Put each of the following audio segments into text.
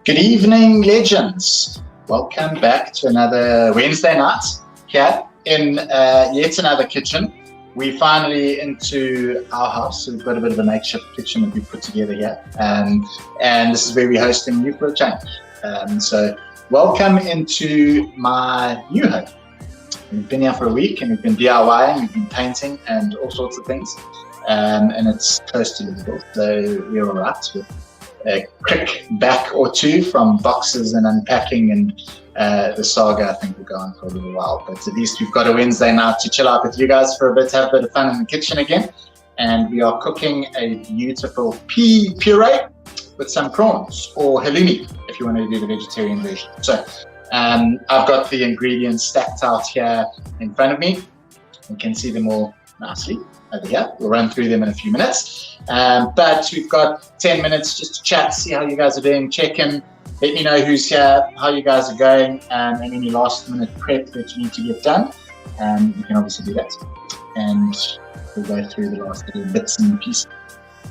Good evening, legends. Welcome back to another Wednesday night here in yet another kitchen. We're finally into our house, so we've got a bit of a makeshift kitchen that we've put together here. And this is where we're hosting you for a change. So welcome into my new home. We've been here for a week and we've been DIYing, we've been painting and all sorts of things. And it's close to livable, so we're all right with a quick back or two from boxes and unpacking, and the saga I think will go on for a little while, but at least we've got a Wednesday night to chill out with you guys for a bit, have a bit of fun in the kitchen again. And we are cooking a beautiful pea puree with some prawns, or halloumi if you want to do the vegetarian version. So I've got the ingredients stacked out here in front of me. You can see them all nicely over here. We'll run through them in a few minutes, but we've got 10 minutes just to chat, see how you guys are doing, check in, let me know who's here, how you guys are going, and any last minute prep that you need to get done. You can obviously do that, and we'll go through the last little bits and pieces.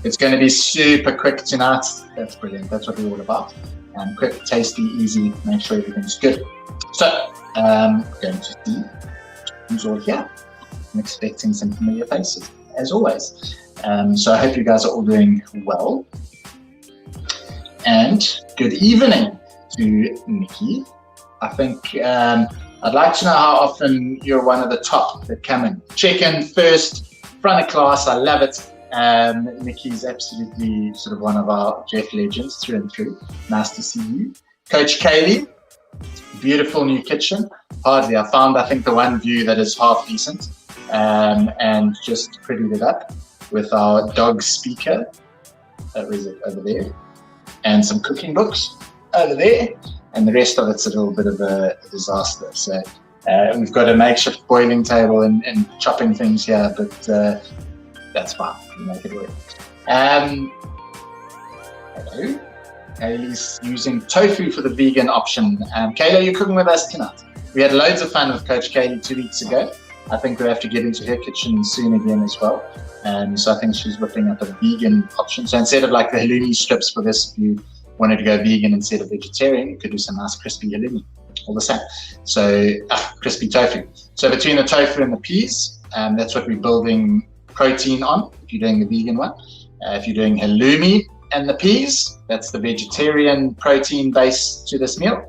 It's going to be super quick tonight. That's brilliant. That's what we're all about. Quick, tasty, easy, make sure everything's good. So we're going to see who's all here. I'm expecting some familiar faces, as always. So I hope you guys are all doing well. And good evening to Nikki. I think I'd like to know how often you're one of the top that come in. Check in first, front of class, I love it. Nikki's absolutely sort of one of our Jeff legends through and through. Nice to see you. Coach Kaylee, beautiful new kitchen. Hardly, I found, I think, the one view that is half decent. And just prettied it up with our dog speaker, that was it over there, and some cooking books over there, and the rest of it's a little bit of a disaster. So we've got a makeshift boiling table and chopping things here, but that's fine, we'll make it work. Hello, Kaylee's using tofu for the vegan option. Kayla, you're cooking with us tonight. We had loads of fun with Coach Kaylee 2 weeks ago. I think we'll have to get into her kitchen soon again as well. So I think she's whipping up a vegan option. So instead of like the halloumi strips for this, if you wanted to go vegan instead of vegetarian, you could do some nice crispy halloumi, all the same. So crispy tofu. So between the tofu and the peas, that's what we're building protein on, if you're doing the vegan one. If you're doing halloumi and the peas, that's the vegetarian protein base to this meal.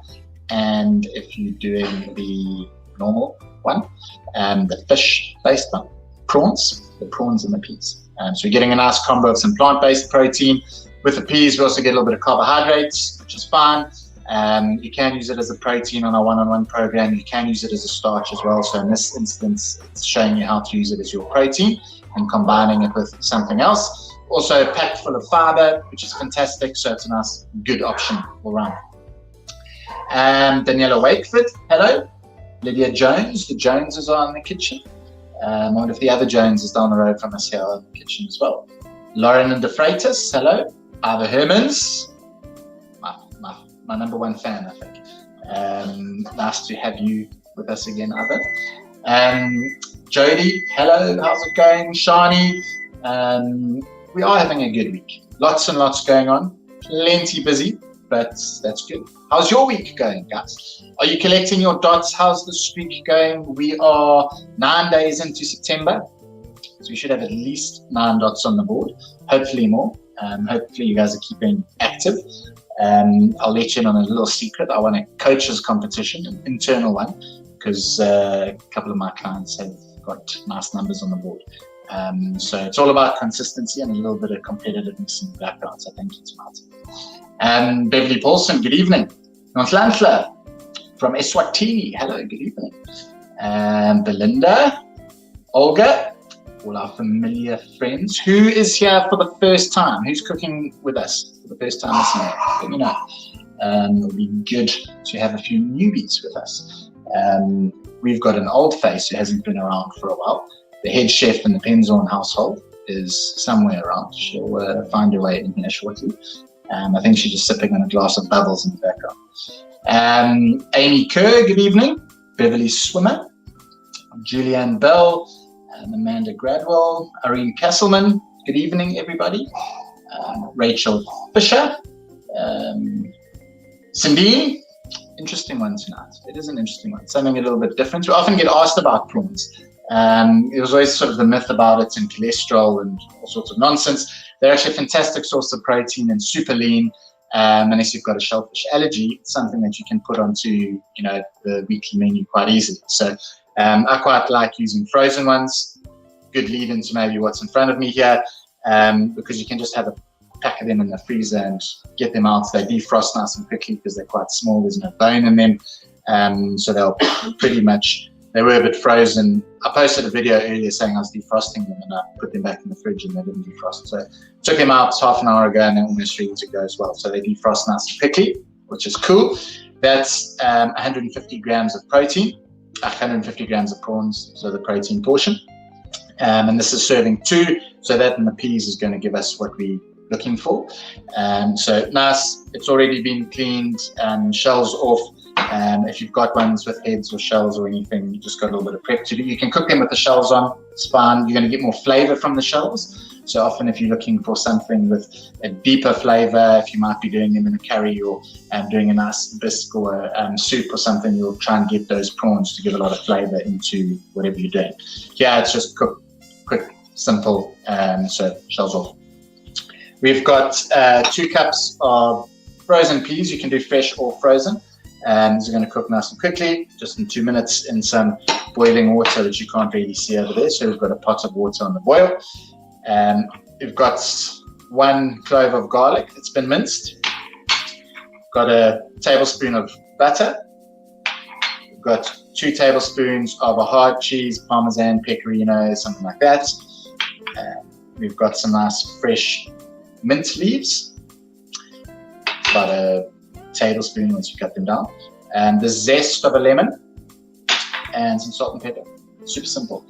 And if you're doing the normal one, the fish-based one, prawns, the prawns and the peas. So you're getting a nice combo of some plant-based protein. With the peas, we also get a little bit of carbohydrates, which is fine. You can use it as a protein on our one-on-one program. You can use it as a starch as well. So in this instance, it's showing you how to use it as your protein and combining it with something else. Also packed full of fiber, which is fantastic. So it's a nice, good option all around. Daniela Wakeford, hello. Lydia Jones, the Joneses are in the kitchen. One of the other Joneses down the road from us here are in the kitchen as well. Lauren and De Freitas, hello. Ivor Hermans, my number one fan, I think. Nice to have you with us again, Ivor. Jody, hello, how's it going? Shani, we are having a good week. Lots and lots going on, plenty busy, but that's good. How's your week going, guys? Are you collecting your dots? How's the streak going? We are 9 days into September, so we should have at least 9 dots on the board, hopefully more. Hopefully you guys are keeping active. I'll let you in on a little secret. I won a coaches competition, an internal one, because a couple of my clients have got nice numbers on the board. So it's all about consistency and a little bit of competitiveness in the background, so thank you to Martin. Beverly Paulson, good evening. Nontlantla from Eswatini, hello, good evening. Belinda, Olga, all our familiar friends. Who is here for the first time? Who's cooking with us for the first time this year? Let me know. It'll be good to have a few newbies with us. We've got an old face who hasn't been around for a while. The head chef in the Penzorn household is somewhere around. She'll find her way in here shortly. I think she's just sipping on a glass of bubbles in the background. Amy Kerr, good evening. Beverly Swimmer, Julianne Bell, Amanda Gradwell, Irene Castleman, good evening, everybody. Rachel Fisher, Cindy, interesting one tonight. It is an interesting one. Something a little bit different. We often get asked about prawns. It was always sort of the myth about it and cholesterol and all sorts of nonsense. They're actually a fantastic source of protein and super lean. Unless you've got a shellfish allergy, it's something that you can put onto, the weekly menu quite easily. So I quite like using frozen ones. Good lead into maybe what's in front of me here, because you can just have a pack of them in the freezer and get them out. They defrost nice and quickly because they're quite small. There's no bone in them, so they'll pretty much. They were a bit frozen. I posted a video earlier saying I was defrosting them, and I put them back in the fridge and they didn't defrost. So took them out half an hour ago and they're almost ready to go as well. So they defrost nice and quickly, which is cool. That's 150 grams of protein, 150 grams of prawns, so the protein portion. And this is serving 2, so that and the peas is going to give us what we're looking for. So nice, it's already been cleaned, shells off. If you've got ones with heads or shells or anything, you just got a little bit of prep to do. You can cook them with the shells on, it's fine. You're going to get more flavor from the shells. So often if you're looking for something with a deeper flavor, if you might be doing them in a curry or doing a nice bisque or a soup or something, you'll try and get those prawns to give a lot of flavor into whatever you're doing. Yeah, it's just quick, simple, so shells off. We've got 2 cups of frozen peas. You can do fresh or frozen. These are going to cook nice and quickly, just in 2 minutes in some boiling water, which you can't really see over there. So we've got a pot of water on the boil. We've got 1 clove of garlic that's been minced. We've got a tablespoon of butter. We've got 2 tablespoons of a hard cheese, Parmesan, Pecorino, something like that. We've got some nice fresh mint leaves. About a tablespoon once you cut them down, and the zest of a lemon, and some salt and pepper. Super simple.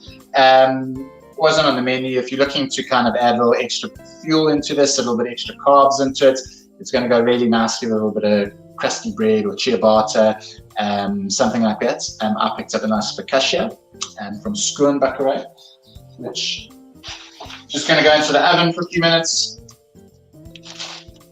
Wasn't on the menu. If you're looking to kind of add a little extra fuel into this, a little bit extra carbs into it, it's going to go really nicely with a little bit of crusty bread or ciabatta, something like that. I picked up a nice focaccia from Pea, which just going to go into the oven for a few minutes.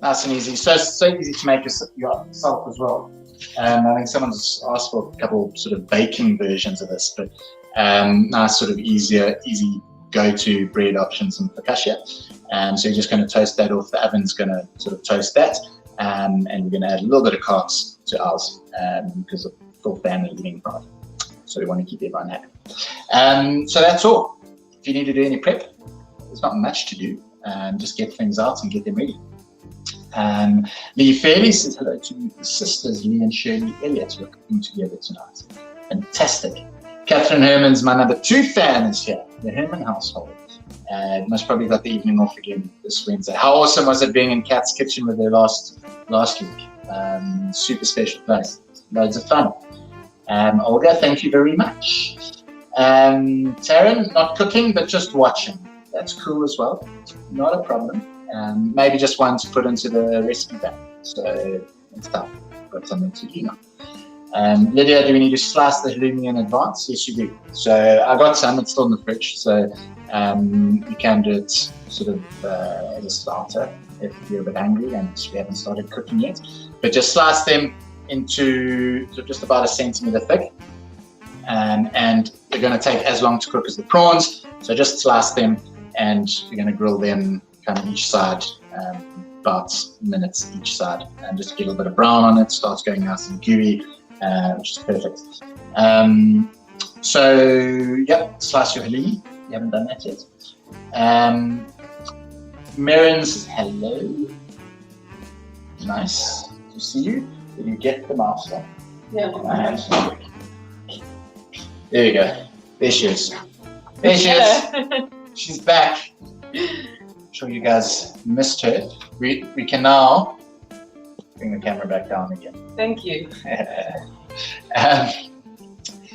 Nice and easy. So easy to make yourself as well. I think someone's asked for a couple sort of baking versions of this, but nice sort of easy go-to bread options in focaccia. So you're just going to toast that off. The oven's going to sort of toast that, and we're going to add a little bit of carbs to ours because of full family eating bread. So we want to keep everyone happy. So that's all. If you need to do any prep, there's not much to do. Just get things out and get them ready. Lee Fairley says hello to the sisters Lee and Shirley Elliott who are cooking together tonight. Fantastic. Catherine Herman's my number 2 fan is here. The Herman household. Most probably got the evening off again this Wednesday. How awesome was it being in Kat's kitchen with her last week? Super special place. Loads of fun. Olga, thank you very much. Taryn, not cooking but just watching. That's cool as well. Not a problem. Maybe just one to put into the recipe bank. So it's done. Got something to do now. Lydia, do we need to slice the halloumi in advance? Yes, you do. So I got some. It's still in the fridge. So you can do it sort of as a starter if you're a bit hungry and we haven't started cooking yet. But just slice them into just about 1 centimeter thick. And they're going to take as long to cook as the prawns. So just slice them and you're going to grill them kind of each side, about minutes each side, and just get a little bit of brown on it, starts going nice and gooey, which is perfect. So, yep, slice your halloumi. You haven't done that yet. Mirren says hello. Nice to see you. Did you get the master? Yeah. There you go. There she is. There she is. She's back. Sure you guys missed her. We can now bring the camera back down again. Thank you.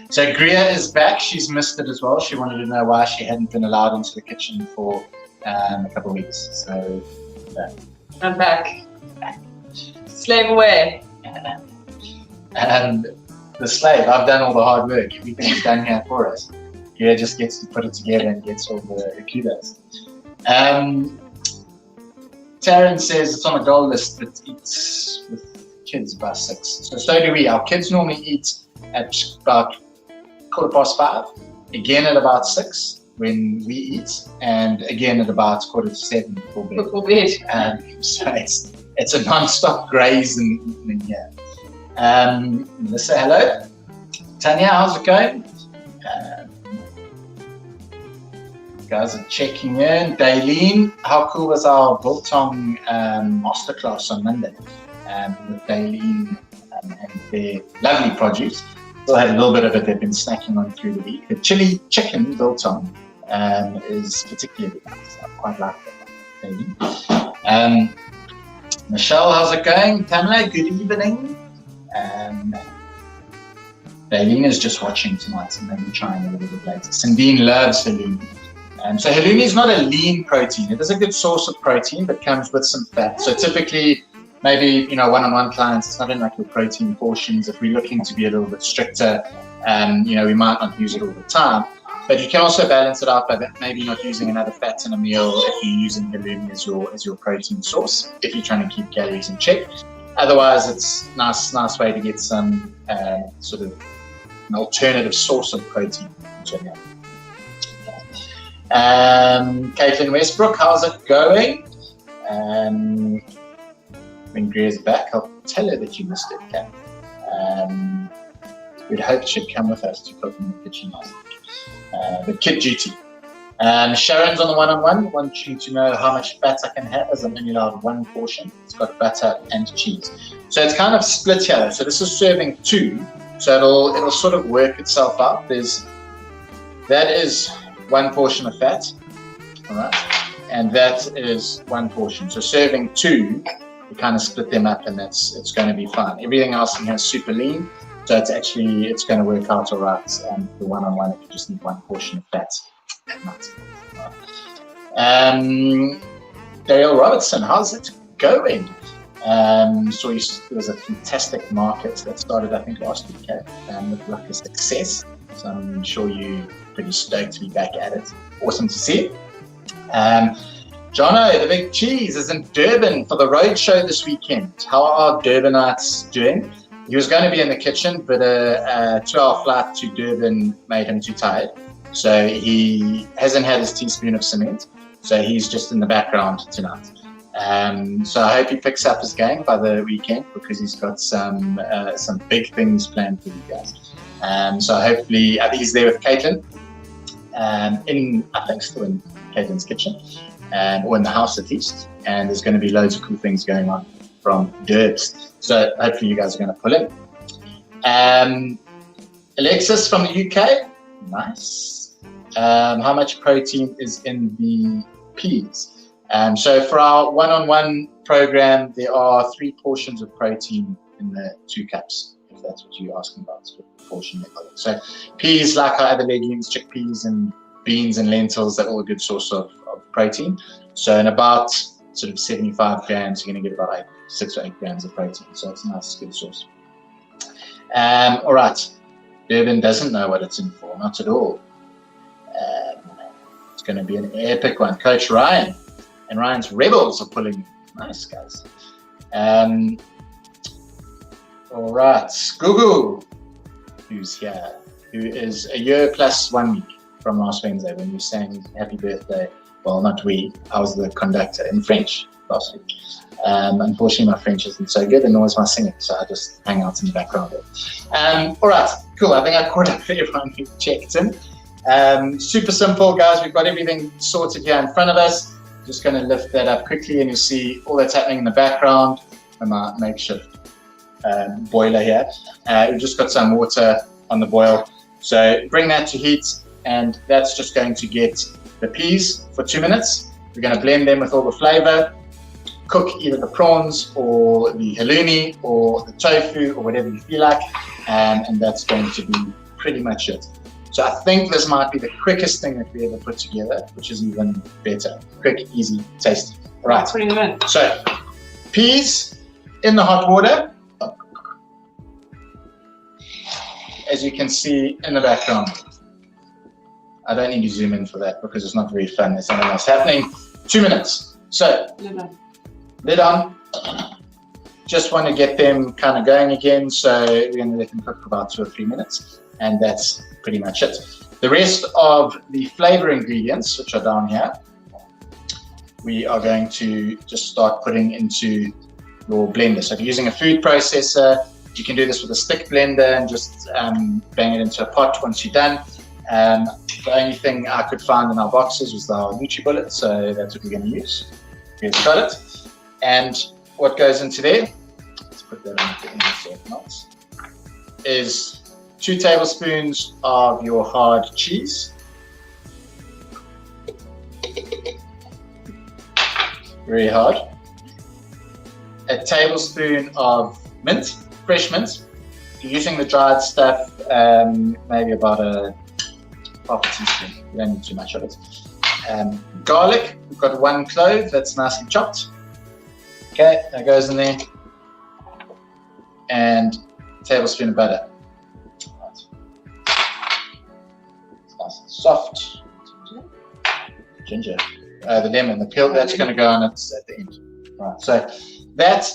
So Gria is back. She's missed it as well. She wanted to know why she hadn't been allowed into the kitchen for a couple of weeks. So I'm back. Slave away. And the slave, I've done all the hard work. Everything's done here for us. Gria just gets to put it together and gets all the kudos. Taryn says it's on a goal list, but eats with kids by 6. So do we. Our kids normally eat at about 5:15, again at about 6 when we eat, and again at about 6:45 before bed. Before bed. So it's a non-stop graze in the evening here. Melissa, hello. Tanya, how's it going? Guys are checking in. Daleen, how cool was our biltong masterclass on Monday with Daleen and their lovely produce. Still had a little bit of it they've been snacking on through the week. The chili chicken biltong is particularly nice. I quite like that, Daleen. Michelle, how's it going? Pamela, good evening. Daleen is just watching tonight and maybe trying a little bit later. Sandine loves halloumi. So halloumi is not a lean protein. It is a good source of protein, but comes with some fat. So typically, maybe, one-on-one clients, it's not in like your protein portions. If we're looking to be a little bit stricter, we might not use it all the time. But you can also balance it out by maybe not using another fat in a meal if you're using halloumi as your protein source, if you're trying to keep calories in check. Otherwise, it's nice way to get some sort of an alternative source of protein. Caitlin Westbrook, how's it going? When Greer's back, I'll tell her that you missed it, Kat. We'd hope she'd come with us to cook in the kitchen last week. But kid duty. Sharon's on the one-on-one, wanting to know how much fat I can have as I'm only allowed 1 portion. It's got butter and cheese. So it's kind of split here. So this is serving 2. So it'll sort of work itself out. That is 1 portion of fat, all right, and that is 1 portion. So serving 2, we kind of split them up, and it's going to be fine. Everything else in here is super lean, so it's going to work out all right. The one-on-one, if you just need 1 portion of fat at night. Dale Robertson, how's it going? So there was a fantastic market that started, I think, last week. Looked like a success. So I'm sure you're pretty stoked to be back at it. Awesome to see. Jono, the big cheese, is in Durban for the road show this weekend. How are Durbanites doing? He was going to be in the kitchen, but a 2-hour flight to Durban made him too tired. So he hasn't had his teaspoon of cement. So he's just in the background tonight. So I hope he picks up his game by the weekend, because he's got some big things planned for you guys. So hopefully, I think he's there with Caitlin, still in Caitlin's kitchen, or in the house at least. And there's going to be loads of cool things going on from Durbs. So hopefully you guys are going to pull in. Alexis from the UK, nice. How much protein is in the peas? So for our one-on-one program, there are 3 portions of protein in the 2 cups, if that's what you're asking about, sort of portion. So peas, like our other legumes, chickpeas and beans and lentils, they're all a good source of protein. So in about sort of 75 grams, you're going to get about 6 or 8 grams of protein. So it's a nice, good source. All right. Durban doesn't know what it's in for, not at all. It's going to be an epic one. Coach Ryan and Ryan's Rebels are pulling. Nice, guys. All right. Gugu, who's here, who is a year plus 1 week from last Wednesday when you sang happy birthday. Well, not we. I was the conductor in French last week. Unfortunately, my French isn't so good, and nor is my singing, so I just hang out in the background there. All right, cool. I think I caught up for everyone who checked in. Super simple, guys. We've got everything sorted here in front of us. Just going to lift that up quickly, and you'll see all that's happening in the background. And my makeshift boiler here. We've just got some water on the boil. So bring that to heat, and that's just going to get the peas for 2 minutes. We're going to blend them with all the flavor. Cook either the prawns or the halloumi or the tofu or whatever you feel like, and that's going to be pretty much it. So I think this might be the quickest thing that we ever put together, which is even better. Quick, easy, tasty. All right. Putting them in. So peas in the hot water, as you can see in the background. I don't need to zoom in for that because it's not very fun. There's something else happening. 2 minutes. So lid on. just want to get them kind of going again. So we're going to let them cook for about 2 or 3 minutes, and that's pretty much it. The rest of the flavor ingredients, which are down here, we are going to just start putting into your blender. So if you're using a food processor, you can do this with a stick blender and just bang it into a pot once you're done. The only thing I could find in our boxes was the NutriBullet, so that's what we're going to use. We've got it. And what goes into there, let's put that on at the end so it melts, is 2 tablespoons of your hard cheese. Very hard. A tablespoon of mint, fresh mint. If you're using the dried stuff, maybe about a half a teaspoon. You don't need too much of it. Garlic, we've got 1 clove that's nicely chopped. Okay, that goes in there. And a tablespoon of butter. Right. It's nice and soft. Ginger. The lemon, the peel, that's going to go on at the end. Right, so that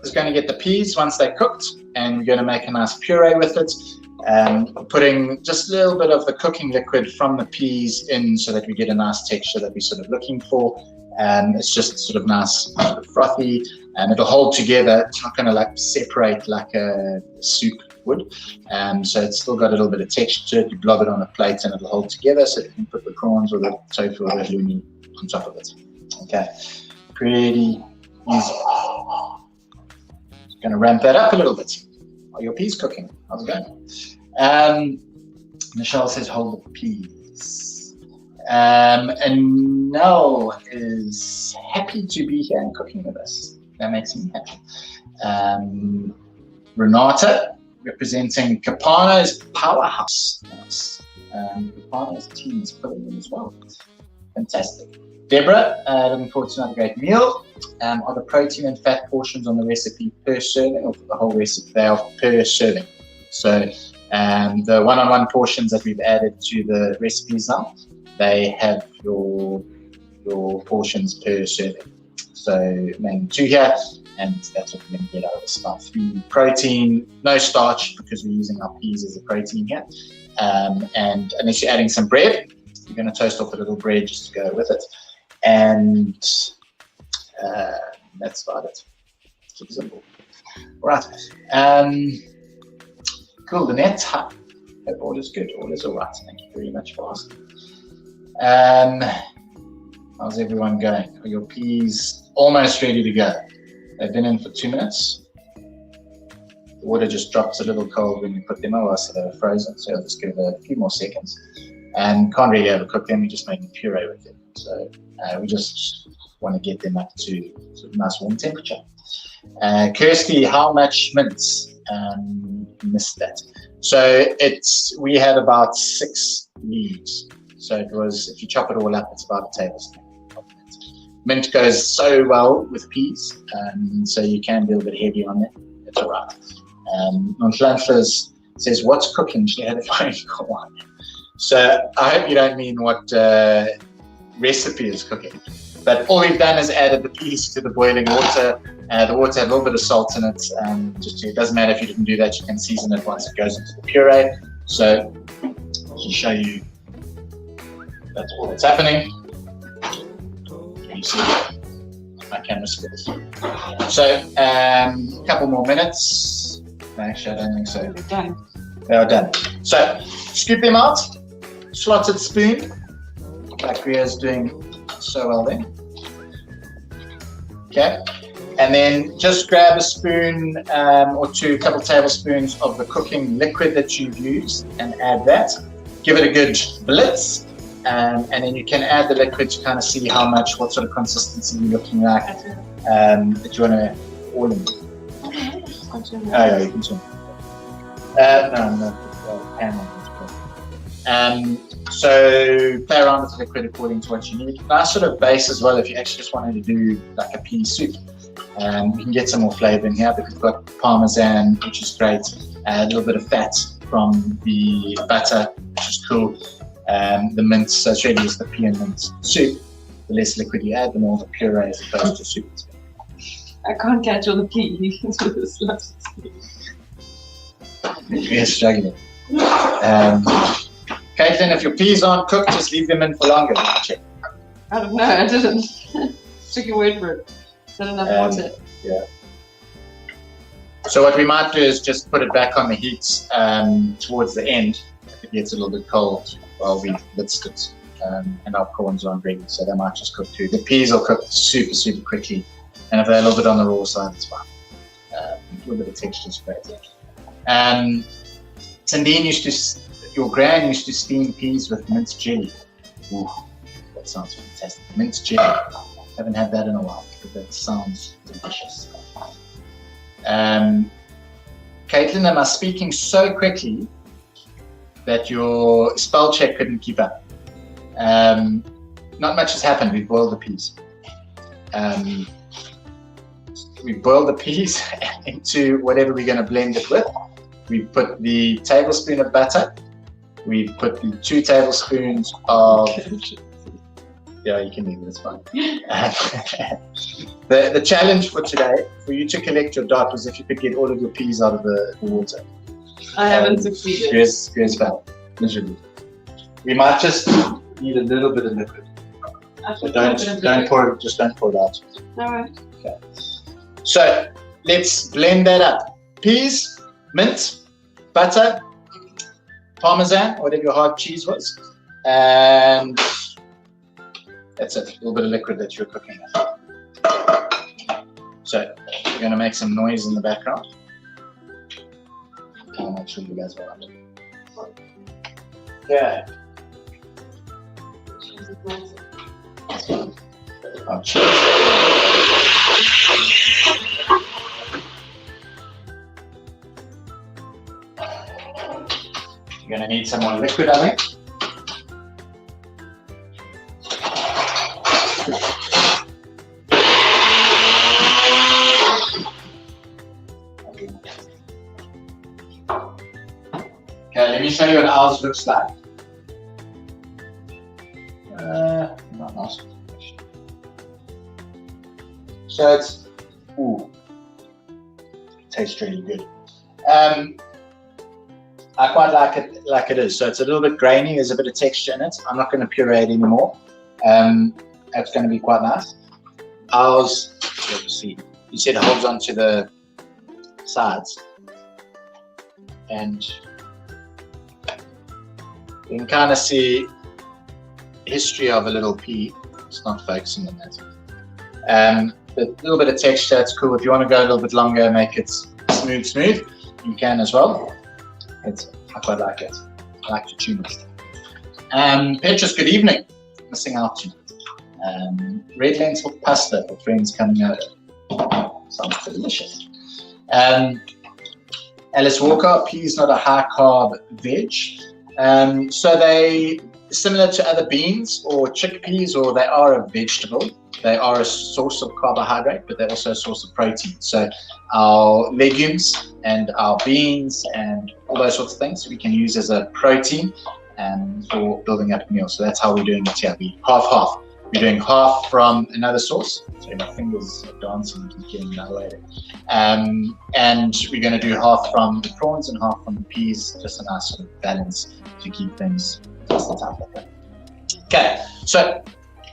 is going to get the peas once they're cooked, and we're going to make a nice puree with it. Putting just a little bit of the cooking liquid from the peas in so that we get a nice texture that we're sort of looking for. It's just sort of nice, frothy, and it'll hold together. It's not going to like separate like a soup would. So it's still got a little bit of texture to it. You blob it on a plate and it'll hold together, so you can put the prawns or the tofu or the halloumi on top of it. Okay, pretty easy. Just going to ramp that up a little bit. Are your peas cooking? How's it going? Michelle says hold the peas. And Nell is happy to be here and cooking with us. That makes me happy. Renata, representing Capano's Powerhouse. Nice. Capano's team is putting in as well. Fantastic. Deborah, looking forward to another great meal. Are the protein and fat portions on the recipe per serving, or for the whole recipe? They are per serving. So the one-on-one portions that we've added to the recipes now, they have your portions per serving. So mainly 2 here, and that's what we're going to get out of this stuff. 3 protein, no starch, because we're using our peas as a protein here. And unless you're adding some bread, you're going to toast off a little bread just to go with it. And that's about it. Super simple. All right. Cool. The net. Hope all is good. All is all right. Thank you very much for asking. How's everyone going? Are your peas almost ready to go? They've been in for 2 minutes. The water just drops a little cold when we put them over, so they're frozen. So I'll just give it a few more seconds. And can't really overcook them. We just make a puree with them. So we just want to get them up to sort of nice warm temperature. Kirsty, how much mince? Missed that. So we had about 6 leaves. So it was, if you chop it all up, it's about a tablespoon of mint. Mint goes so well with peas, so you can be a little bit heavy on it. It's all right. Nonchalantless says, what's cooking? She had a phone call. So I hope you don't mean what recipe is cooking. But all we've done is added the peas to the boiling water. The water had a little bit of salt in it. It doesn't matter if you didn't do that. You can season it once it goes into the puree. So I'll show you that's all that's happening. Can you see my camera skills? So a couple more minutes. Actually, I don't think so. We're done. They are done. So scoop them out. Slotted spoon, like Ria's doing so well there. Okay, and then just grab a spoon or 2, a couple tablespoons of the cooking liquid that you've used and add that. Give it a good blitz, and then you can add the liquid to kind of see what sort of consistency you're looking like. That you want to all in. Okay. Oh yeah, you can turn. No, pan on. So play around with the liquid according to what you need. Nice sort of base as well if you actually just wanted to do like a pea soup. You can get some more flavor in here, but we've got parmesan, which is great. A little bit of fat from the butter, which is cool. The mint, so it's really just the pea and mint soup. The less liquid you add, the more the puree as opposed to soup. I can't catch all the peas with the slots. We're struggling. Caitlin, if your peas aren't cooked, just leave them in for longer. Check. I don't know, I didn't. Took your word for it. Not enough water. Yeah. So what we might do is just put it back on the heat towards the end. If it gets a little bit cold while we blitzed it. And our prawns aren't ready, so they might just cook too. The peas will cook super, super quickly. And if they're a little bit on the raw side, it's fine. A little bit of texture is great. Sandine your gran used to steam peas with minced jelly. Ooh, that sounds fantastic. Minced jelly. Haven't had that in a while, but that sounds delicious. Caitlin, am I speaking so quickly that your spell check couldn't keep up? Not much has happened. We've boiled the peas. We boiled the peas into whatever we're going to blend it with. We put the tablespoon of butter. We put the 2 tablespoons of... Yeah, you can leave it, it's fine. The challenge for today, for you to collect your dot, was if you could get all of your peas out of the water. I haven't succeeded. Here's fail, miserably. We might just need a little bit of liquid. So don't pour it, just don't pour it out. Alright. Okay. So let's blend that up. Peas, mint, butter, parmesan, whatever your hard cheese was, and that's it. A little bit of liquid that you're cooking with. So we're going to make some noise in the background. I'll make sure you guys are on. Okay. Oh, cheese. You're going to need some more liquid, I think. Okay, let me show you what ours looks like. Not nice. So it's, ooh, it tastes really good. I quite like it is. So it's a little bit grainy. There's a bit of texture in it. I'm not going to puree it anymore. That's going to be quite nice. Ours, let's see. You said it holds onto the sides, and you can kind of see history of a little pea. It's not focusing on that. But a little bit of texture, it's cool. If you want to go a little bit longer, make it smooth, you can as well. I quite like it. I like to tune it. Petrus, good evening. Missing out tonight. Red lentil pasta for friends coming over. Sounds delicious. Alice Walker, peas not a high carb veg. So they similar to other beans or chickpeas, or they are a vegetable. They are a source of carbohydrate, but they're also a source of protein. So our legumes and our beans and all those sorts of things we can use as a protein for building up a meal. So that's how we're doing it here. We half. We're doing half from another source. So my fingers are dancing and getting that later. And we're going to do half from the prawns and half from the peas, just a nice sort of balance to keep things just the type of thing. Okay, so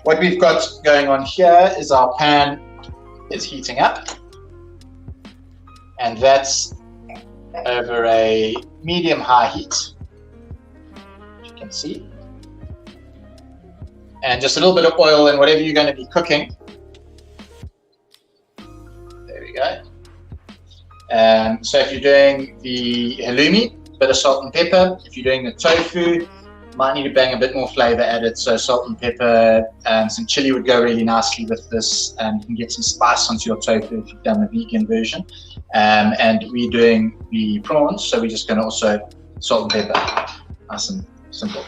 what we've got going on here is our pan is heating up, and that's over a medium-high heat, as you can see. And just a little bit of oil in whatever you're going to be cooking. There we go. So if you're doing the halloumi, a bit of salt and pepper. If you're doing the tofu, might need to bang a bit more flavor added. So salt and pepper, some chili would go really nicely with this. You can get some spice onto your tofu if you've done the vegan version. And we're doing the prawns, so we're just going to also salt and pepper. Nice and simple.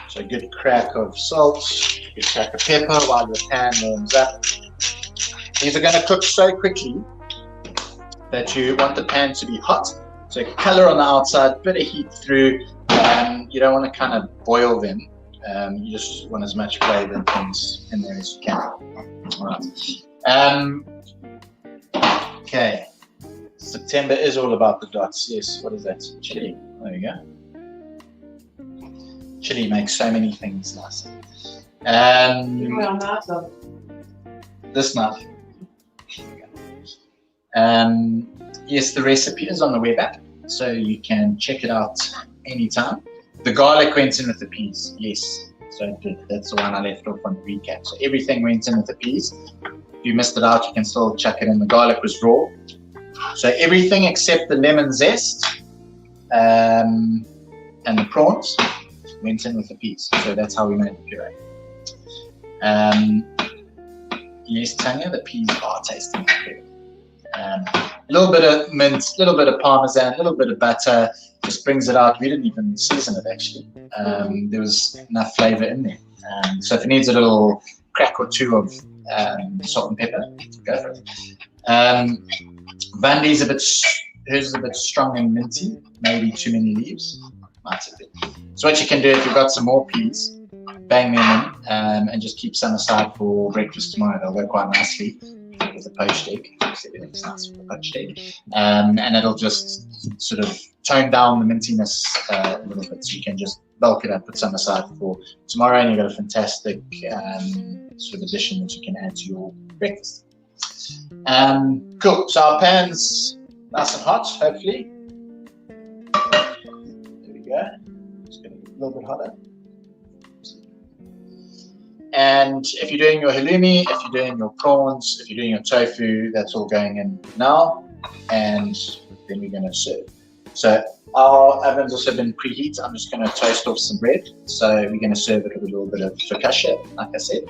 So a good crack of salt, a good crack of pepper while the pan warms up. These are going to cook so quickly that you want the pan to be hot. So color on the outside, bit of heat through. You don't want to kind of boil them. You just want as much flavour and things in there as you can. All right. Okay. September is all about the dots. Yes. What is that? Chili. There you go. Chili makes so many things nice. This knife. Yes, the recipe is on the web app, so you can check it out anytime. The garlic went in with the peas, yes. So it did. That's the one I left off on the recap. So everything went in with the peas. If you missed it out, you can still chuck it in. The garlic was raw. So everything except the lemon zest and the prawns went in with the peas. So that's how we made the puree. Yes, Tanya, the peas are tasting good. A little bit of mint, a little bit of parmesan, a little bit of butter, just brings it out. We didn't even season it actually. There was enough flavour in there. So if it needs a little crack or two of salt and pepper, go for it. Vandy's hers is a bit strong and minty, maybe too many leaves. Might have been. So what you can do if you've got some more peas, bang them in and just keep some aside for breakfast tomorrow. They'll go quite nicely with a poached egg. Everything's nice with a poached egg. And it'll just sort of tone down the mintiness a little bit. So you can just bulk it up, put some aside for tomorrow, and you've got a fantastic sort of addition that you can add to your breakfast. Cool. So our pan's nice and hot, hopefully. There we go. Just get a little bit hotter. And if you're doing your halloumi, if you're doing your prawns, if you're doing your tofu, that's all going in now. And then we're going to serve. So our oven's also been preheated. I'm just going to toast off some bread. So we're going to serve it with a little bit of focaccia, like I said.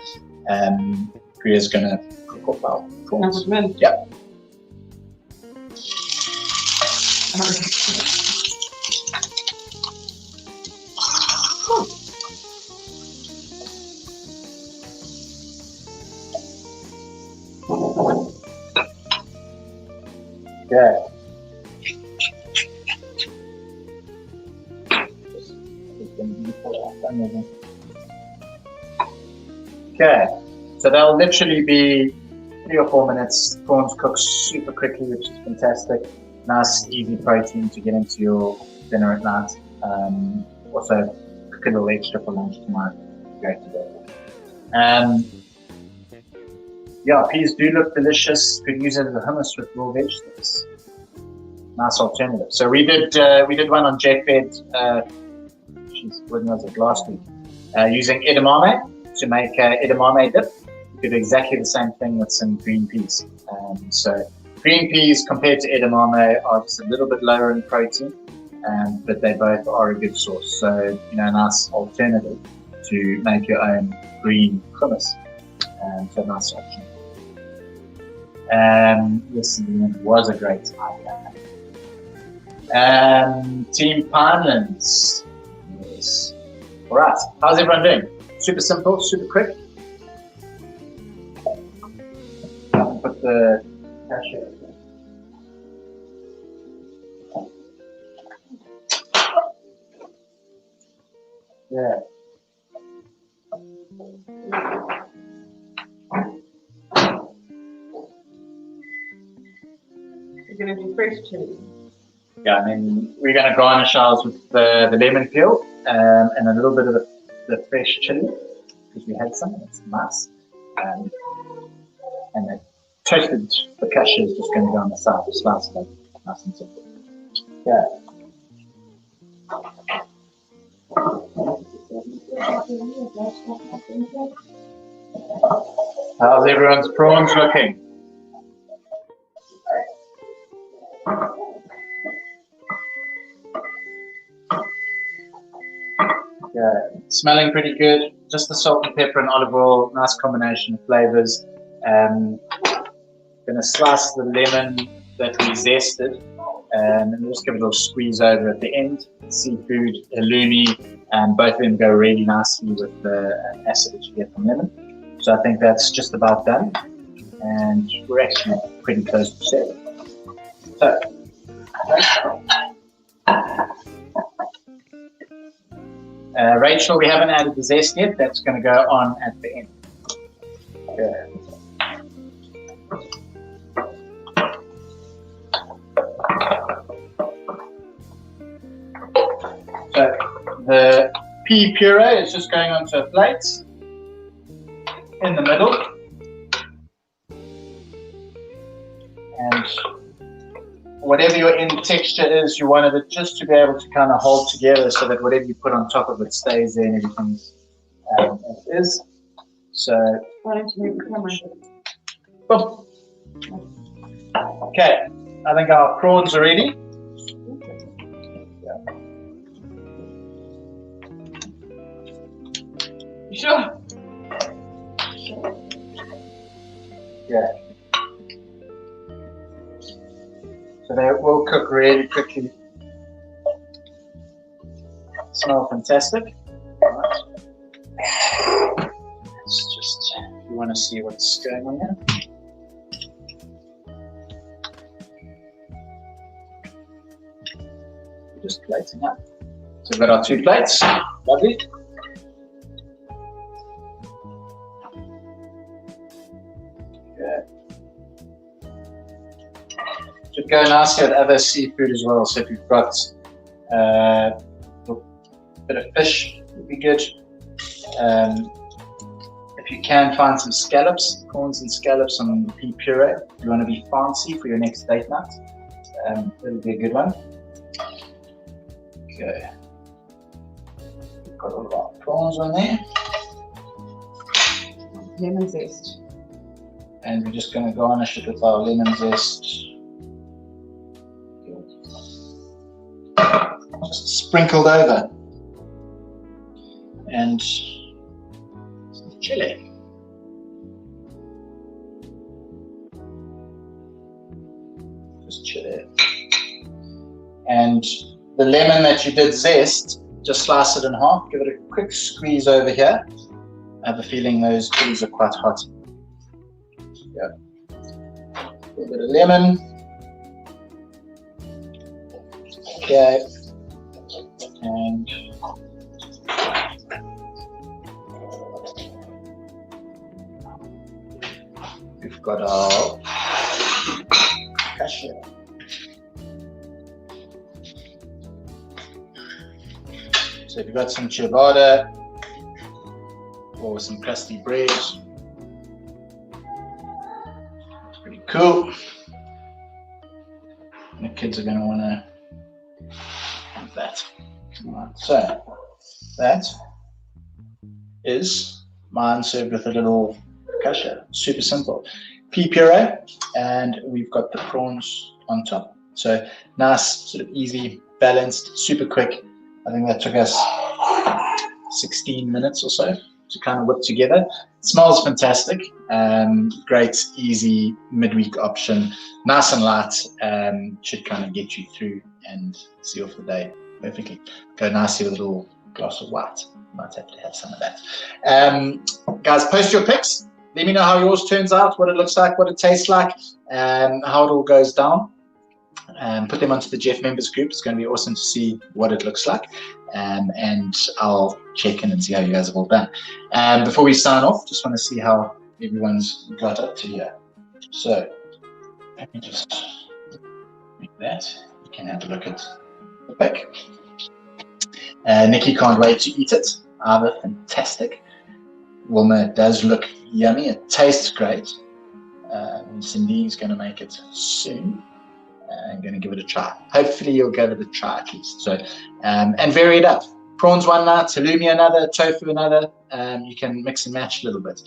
Priya's going to cook up our prawns. Yep. Okay. Okay, so they'll literally be 3 or 4 minutes. Prawns cook super quickly, which is fantastic. Nice, easy protein to get into your dinner at night. Also, cook a little extra for lunch tomorrow. Great to go. Yeah, peas do look delicious. You could use it as a hummus with raw vegetables. Nice alternative. So we did one on Jet Bed. When was it? Last week. Using edamame to make edamame dip. You could do exactly the same thing with some green peas. So green peas compared to edamame are just a little bit lower in protein, but they both are a good source. So a nice alternative to make your own green hummus. So nice option. Yes, it was a great idea. Team Pinelands. Yes. All right. How's everyone doing? Super simple, super quick. Put the cashew. Yeah. You're going to do fresh chili. Yeah, we're going to garnish ours with the lemon peel and a little bit of the fresh chili because we had some. It's nice. And the toasted focaccia is just going to go on the side, slice it up, nice and simple. Yeah. How's everyone's prawns looking? Yeah, smelling pretty good. Just the salt and pepper and olive oil, nice combination of flavors. Gonna slice the lemon that we zested and just give it a little squeeze over at the end. Seafood, halloumi, and both of them go really nicely with the acid that you get from lemon. So I think that's just about done, and we're actually pretty close to set. So, Rachel, we haven't added the zest yet. That's going to go on at the end. Okay. So the pea puree is just going onto a plate in the middle. And whatever your end texture is, you wanted it just to be able to kind of hold together so that whatever you put on top of it stays there and everything's as it is. So, why don't you move the camera? boom. Okay, I think our prawns are ready. You sure? Yeah. So they will cook really quickly. Smell fantastic. Right. Let's just, if you want to see what's going on here. We're just plating up. So we've got our 2 plates. Lovely. Should go nicely with other seafood as well. So if you've got a bit of fish, would be good. If you can find some scallops, prawns and scallops on pea puree, if you want to be fancy for your next date night, that'll be a good one. Okay, we've got all of our prawns on there. Lemon zest. And we're just going to garnish it with our lemon zest. Just sprinkled over. And some chili. Just chili. And the lemon that you did zest, just slice it in half, give it a quick squeeze over here. I have a feeling those chilies are quite hot. Yeah. A little bit of lemon. Okay. And we've got our cashew. So if you've got some ciabatta or some crusty bread, it's pretty cool. The kids are going to want to have that. Right, so that is mine served with a little kasha. Super simple. Pea puree, and we've got the prawns on top. So nice, sort of easy, balanced, super quick. I think that took us 16 minutes or so to kind of whip together. It smells fantastic. Great, easy midweek option. Nice and light. Should kind of get you through and see off the day perfectly. Go nicely with a little glass of white. Might have to have some of that. Guys, post your pics. Let me know how yours turns out, what it looks like, what it tastes like, how it all goes down. Put them onto the Jeff members group. It's going to be awesome to see what it looks like. And I'll check in and see how you guys have all done. Before we sign off, just want to see how everyone's got up to here. So let me just make that. You can have a look at the pic. Nikki can't wait to eat it. Either fantastic. Wilma, it does look yummy. It tastes great. Cindy's going to make it soon. I'm going to give it a try. Hopefully you'll give it a try at least. So, and vary it up. Prawns one night, halloumi another, tofu another. You can mix and match a little bit.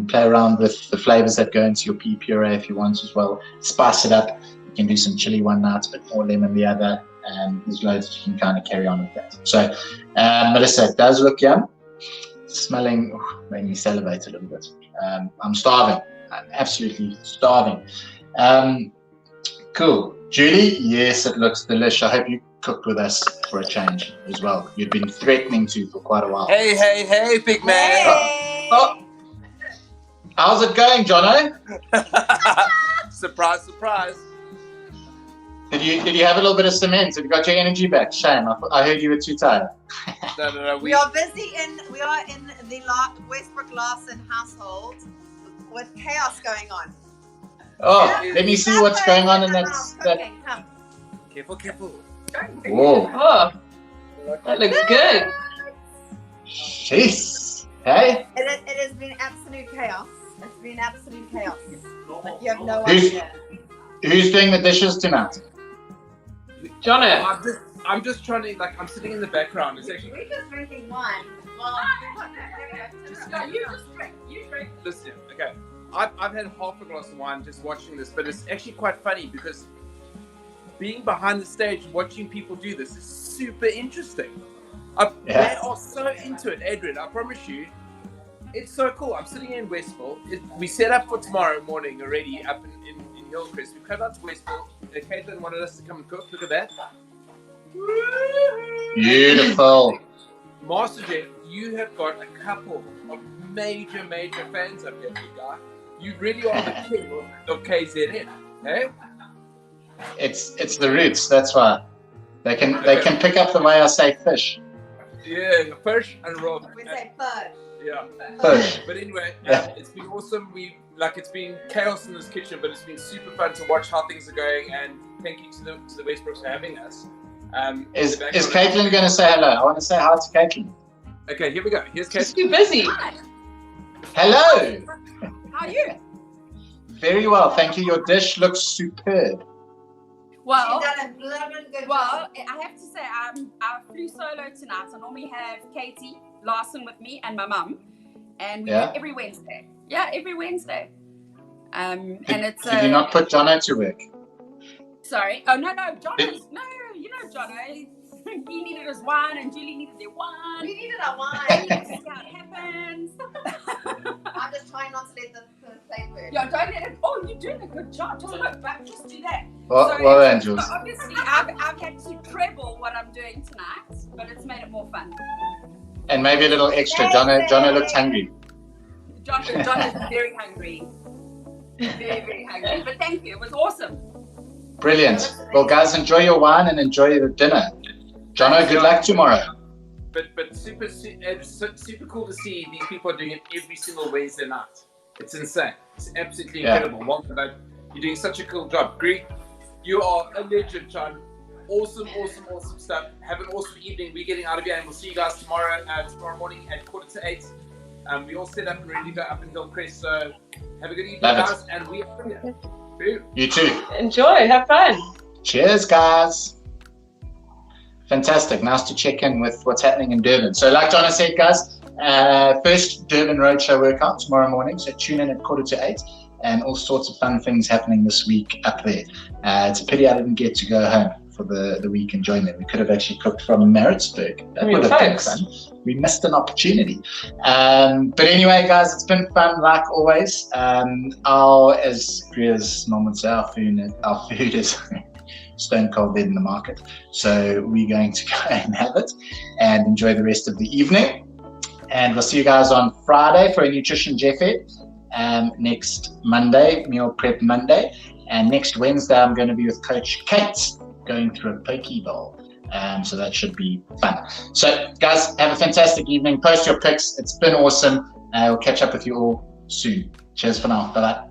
Play around with the flavors that go into your pea puree if you want as well. Spice it up. You can do some chili one night, a bit more lemon the other. There's loads that you can kind of carry on with that. So, Melissa, it does look yum. Smelling, made me salivate a little bit. I'm starving. I'm absolutely starving. Cool. Julie, yes, it looks delicious. I hope you cooked with us for a change as well. You've been threatening to for quite a while. Hey, big man. Hey. Oh. How's it going, Jono? Surprise, surprise. Did you have a little bit of cement? Have you got your energy back? Shame, I heard you were too tired. No. We are busy we are in the Westbrook Larson household with chaos going on. Oh, let me see what's going on in that. Come. Careful. Whoa. Oh, that looks good. Jeez. Hey? It has been absolute chaos. It's been absolute chaos. Like, you have no Who's- idea. Who's doing the dishes tonight? Jono. I'm just trying to, like, I'm sitting in the background. It's actually, We're just drinking wine. Well, you just drink. You drink. listen, okay. I've had half a glass of wine just watching this, but it's actually quite funny because being behind the stage watching people do this is super interesting. They are so into it, Adrian. I promise you, it's so cool. I'm sitting in Westville. We set up for tomorrow morning already up in Hillcrest. We come out to Westville. Caitlin wanted us to come and cook. Look at that. Beautiful. Master Jeff, you have got a couple of major fans up here, big guy. You really are the king of KZN, hey? It's the roots, that's why. They can pick up the way I say fish. Yeah, fish and Rob. We say fudge. Yeah. Fish. But anyway, Yeah. it's been awesome. It's been chaos in this kitchen, but it's been super fun to watch how things are going. And thank you to the Westbrooks for having us. Is Caitlin going to say hello? I want to say hi to Caitlin. Okay, here we go. Here's She's Caitlin. too busy. Hello. How are you? Very well, thank you. Your dish looks superb. Well, She's done a blooming good well, job. I have to say, I flew solo tonight. I normally have Katie Larson with me and my mum, and we do it every Wednesday. Yeah, every Wednesday. And it's Did you not put Jono to work? Sorry. Oh no, Jono's you know Jono. He needed his wine, and Julie needed their wine. We needed our We wine. need to see how it happens. I'm just trying not to let the plate burn. Yeah, don't let it. Oh, you're doing a good job. Just look back. Just do that. Well done, Jules. So obviously, I've had to treble what I'm doing tonight, but it's made it more fun. And maybe a little extra. Jono looked hungry. John is very hungry. Very hungry. But thank you. It was awesome. Brilliant. Well, guys, enjoy your wine and enjoy the dinner. Jono, good luck tomorrow. But super cool to see these people are doing it every single Wednesday night. It's insane. It's absolutely incredible. Well done. You're doing such a cool job. Greek, you are a legend, John. Awesome stuff. Have an awesome evening. We're getting out of here, and we'll see you guys tomorrow morning at 7:45. We all set up and ready to go up in Hillcrest. So have a good evening, guys, and we are here. Boom. You too. Enjoy. Have fun. Cheers, guys. Fantastic. Nice to check in with what's happening in Durban. So like Jono said, guys, first Durban Roadshow workout tomorrow morning. So tune in at 7:45, and all sorts of fun things happening this week up there. It's a pity I didn't get to go home for the week and join them. We could have actually cooked from Maritzburg. That would have been fun. We missed an opportunity. But anyway, guys, it's been fun like always. As Gria's normal say, our food is stone cold dead in the market. So we're going to go and have it and enjoy the rest of the evening. And we'll see you guys on Friday for a Nutrition Jeff Ed. Next Monday, Meal Prep Monday. And next Wednesday, I'm going to be with Coach Kate going through a poke bowl. So that should be fun. So guys, have a fantastic evening. Post your pics. It's been awesome. We'll catch up with you all soon. Cheers for now. Bye-bye.